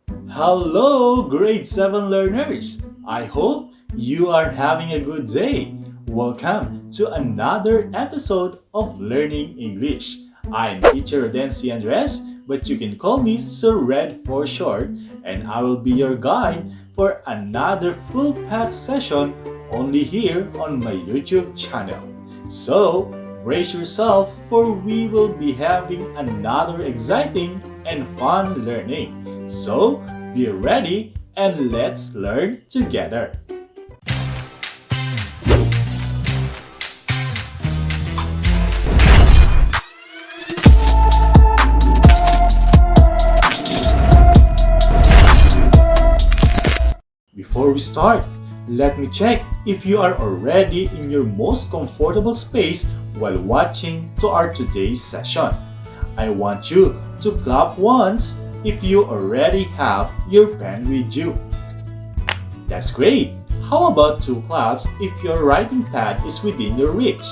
Hello, grade 7 learners! I hope you are having a good day. Welcome to another episode of Learning English. I'm teacher Dency Andres, but you can call me Sir Red for short, and I will be your guide for another full packed session only here on my YouTube channel. So, brace yourself for we will be having another exciting and fun learning. So, be ready and let's learn together. Before we start, let me check if you are already in your most comfortable space while watching to our today's session. I want you to clap once if you already have your pen with you. That's great! How about two claps if your writing pad is within your reach?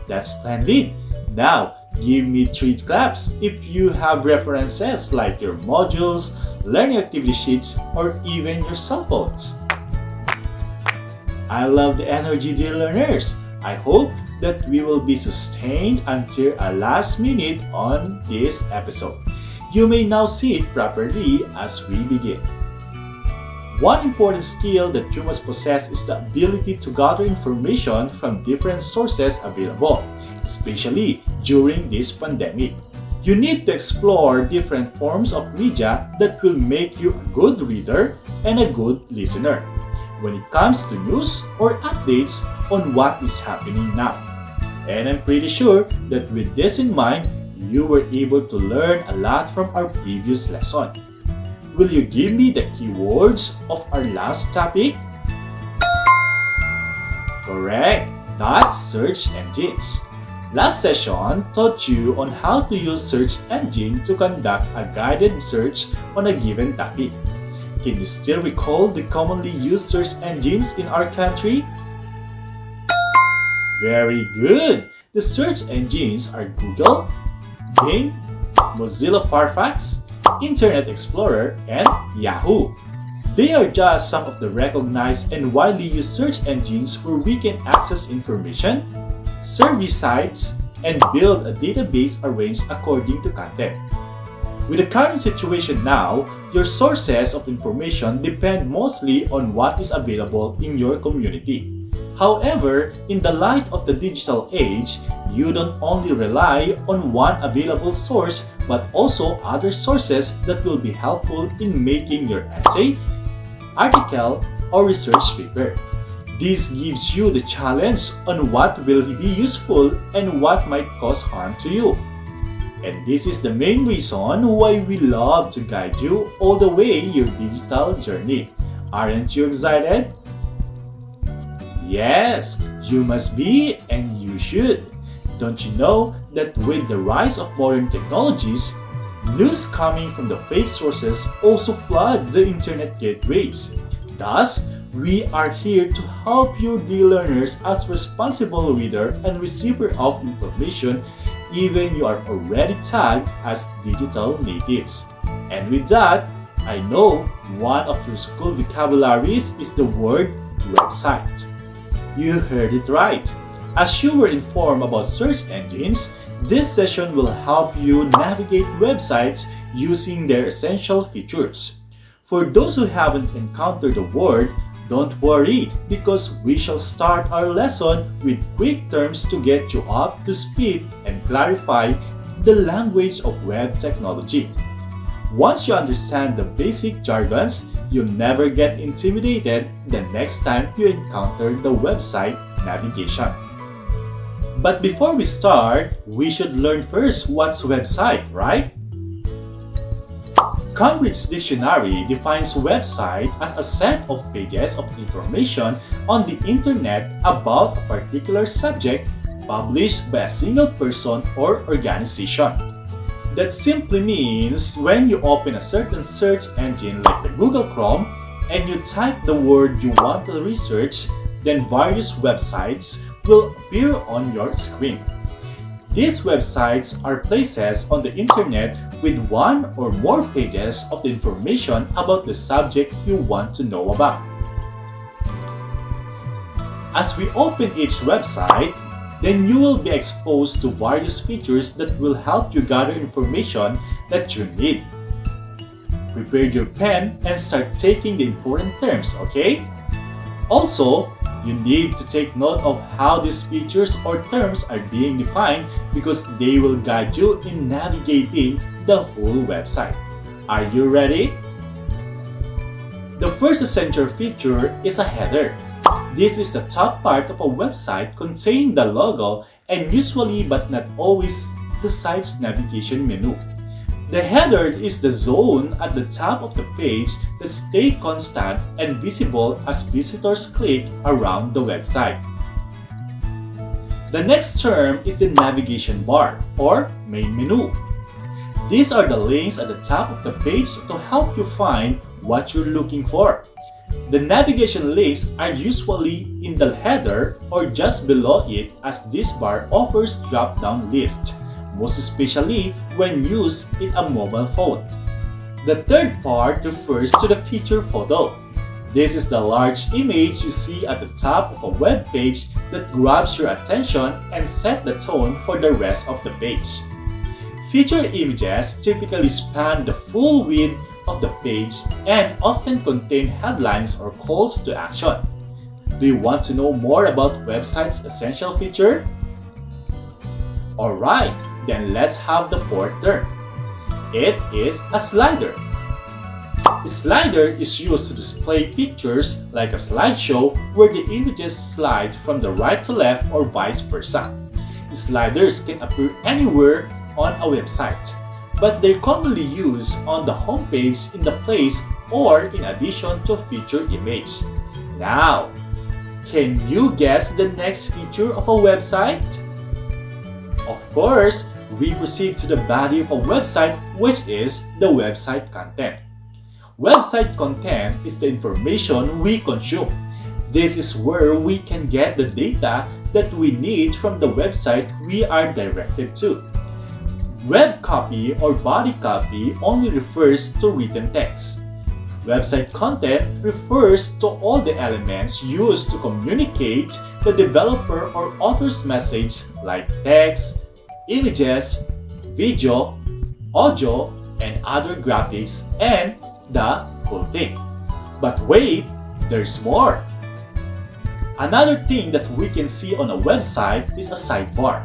That's splendid! Now, give me three claps if you have references like your modules, learning activity sheets, or even your cell phones. I love the energy, dear learners. I hope that we will be sustained until our last minute on this episode. You may now sit properly as we begin. One important skill that you must possess is the ability to gather information from different sources available, especially during this pandemic. You need to explore different forms of media that will make you a good reader and a good listener when it comes to news or updates on what is happening now. And I'm pretty sure that with this in mind, you were able to learn a lot from our previous lesson. Will you give me the keywords of our last topic? Correct, that's search engines. Last session taught you on how to use search engine to conduct a guided search on a given topic. Can you still recall the commonly used search engines in our country? Very good! The search engines are Google, Bing, Mozilla Firefox, Internet Explorer, and Yahoo. They are just some of the recognized and widely used search engines where we can access information, survey sites, and build a database arranged according to content. With the current situation now, your sources of information depend mostly on what is available in your community. However, in the light of the digital age, you don't only rely on one available source but also other sources that will be helpful in making your essay, article, or research paper. This gives you the challenge on what will be useful and what might cause harm to you. And this is the main reason why we love to guide you all the way your digital journey. Aren't you excited? Yes, you must be and you should. Don't you know that with the rise of modern technologies, news coming from the fake sources also flood the internet gateways. Thus, we are here to help you, dear learners, as responsible reader and receiver of information, even you are already tagged as digital natives. And with that, I know one of your school vocabularies is the word website. You heard it right. As you were informed about search engines, this session will help you navigate websites using their essential features. For those who haven't encountered the word, don't worry because we shall start our lesson with quick terms to get you up to speed and clarify the language of web technology. Once you understand the basic jargons, you'll never get intimidated the next time you encounter the website navigation. But before we start, we should learn first what's website, right? Cambridge Dictionary defines website as a set of pages of information on the internet about a particular subject published by a single person or organization. That simply means when you open a certain search engine like the Google Chrome and you type the word you want to research, then various websites will appear on your screen. These websites are places on the internet with one or more pages of the information about the subject you want to know about. As we open each website, then you will be exposed to various features that will help you gather information that you need. Prepare your pen and start taking the important terms, okay? Also, you need to take note of how these features or terms are being defined because they will guide you in navigating the whole website. Are you ready? The first essential feature is a header. This is the top part of a website containing the logo and usually but not always the site's navigation menu. The header is the zone at the top of the page that stays constant and visible as visitors click around the website. The next term is the navigation bar or main menu. These are the links at the top of the page to help you find what you're looking for. The navigation links are usually in the header or just below it as this bar offers drop-down lists, most especially when used in a mobile phone. The third part refers to the feature photo. This is the large image you see at the top of a web page that grabs your attention and sets the tone for the rest of the page. Featured images typically span the full width of the page and often contain headlines or calls to action. Do you want to know more about website's essential feature? Alright, then let's have the fourth term. It is a slider. A slider is used to display pictures like a slideshow where the images slide from the right to left or vice versa. Sliders can appear anywhere on a website, but they're commonly used on the homepage in the place or in addition to a featured image. Now, can you guess the next feature of a website? Of course, we proceed to the body of a website, which is the website content. Website content is the information we consume. This is where we can get the data that we need from the website we are directed to. Web copy or body copy only refers to written text. Website content refers to all the elements used to communicate the developer or author's message like text, images, video, audio, and other graphics, and the whole thing. But wait, there's more. Another thing that we can see on a website is a sidebar.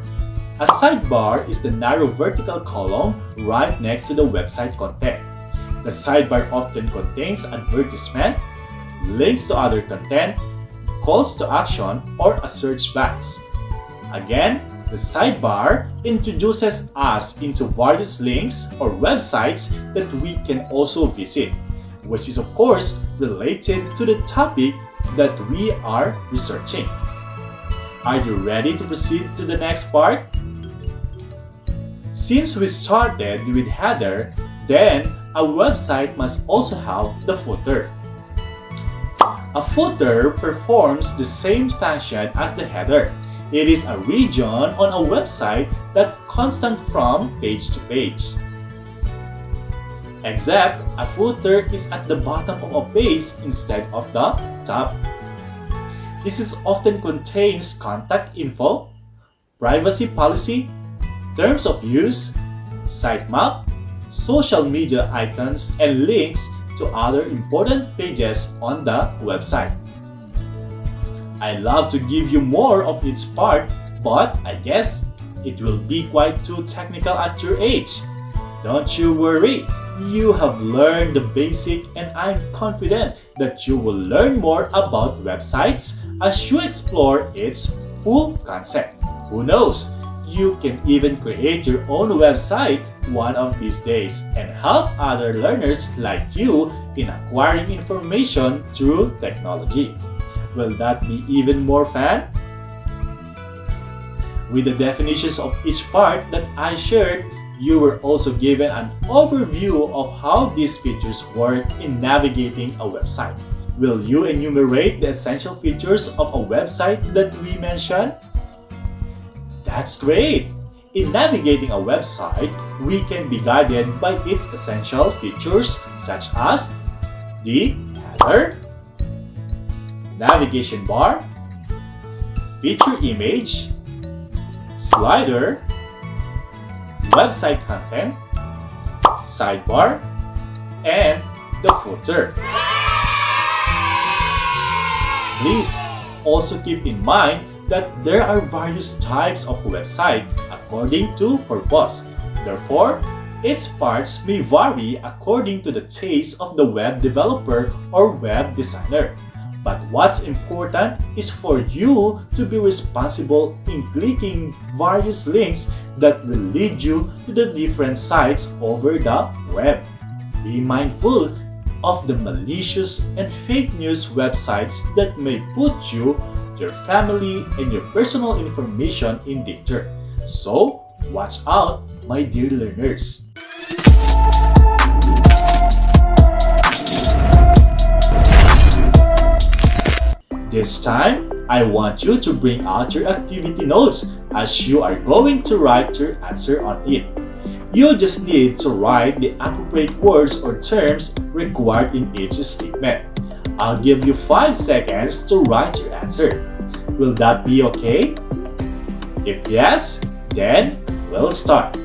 A sidebar is the narrow vertical column right next to the website content. The sidebar often contains advertisement, links to other content, calls to action, or a search box. Again, the sidebar introduces us into various links or websites that we can also visit, which is of course related to the topic that we are researching. Are you ready to proceed to the next part? Since we started with header, then a website must also have the footer. A footer performs the same function as the header. It is a region on a website that constant from page to page. Except a footer is at the bottom of a page instead of the top. This is often contains contact info, privacy policy, terms of use, sitemap, social media icons, and links to other important pages on the website. I love to give you more of each part, but I guess it will be quite too technical at your age. Don't you worry, you have learned the basic and I'm confident that you will learn more about websites as you explore its full concept. Who knows? You can even create your own website one of these days and help other learners like you in acquiring information through technology. Will that be even more fun? With the definitions of each part that I shared, you were also given an overview of how these features work in navigating a website. Will you enumerate the essential features of a website that we mentioned? That's great! In navigating a website, we can be guided by its essential features such as the header, navigation bar, feature image, slider, website content, sidebar, and the footer. Please also keep in mind that there are various types of website according to purpose. Therefore, its parts may vary according to the taste of the web developer or web designer. But what's important is for you to be responsible in clicking various links that will lead you to the different sites over the web. Be mindful of the malicious and fake news websites that may put you, your family, and your personal information in danger. So, watch out, my dear learners. This time, I want you to bring out your activity notes as you are going to write your answer on it. You just need to write the appropriate words or terms required in each statement. I'll give you 5 seconds to write your answer. Will that be okay? If yes, then we'll start.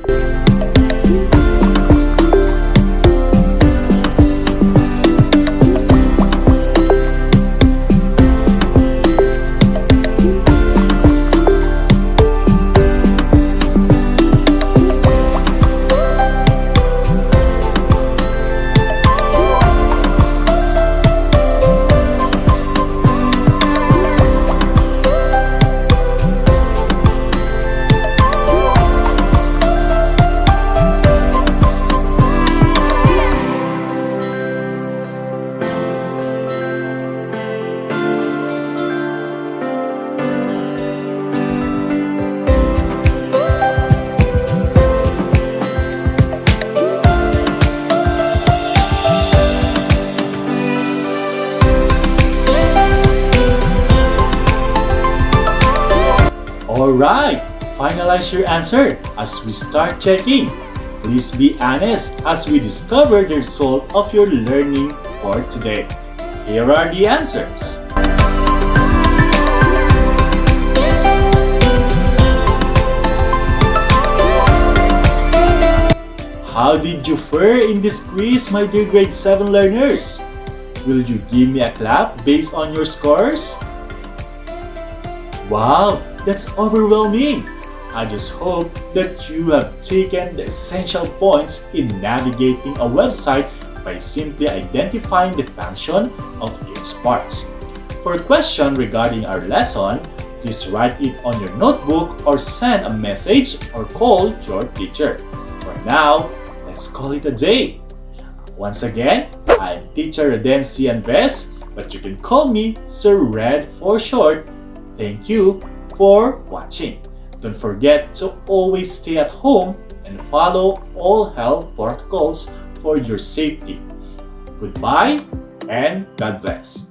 Alright, finalize your answer as we start checking. Please be honest as we discover the result of your learning for today. Here are the answers. How did you fare in this quiz, my dear grade 7 learners? Will you give me a clap based on your scores? Wow, that's overwhelming! I just hope that you have taken the essential points in navigating a website by simply identifying the function of its parts. For a question regarding our lesson, please write it on your notebook or send a message or call your teacher. For now, let's call it a day. Once again, I'm Teacher Redency Andres, but you can call me Sir Red for short. Thank you for watching. Don't forget to always stay at home and follow all health protocols for your safety. Goodbye and God bless.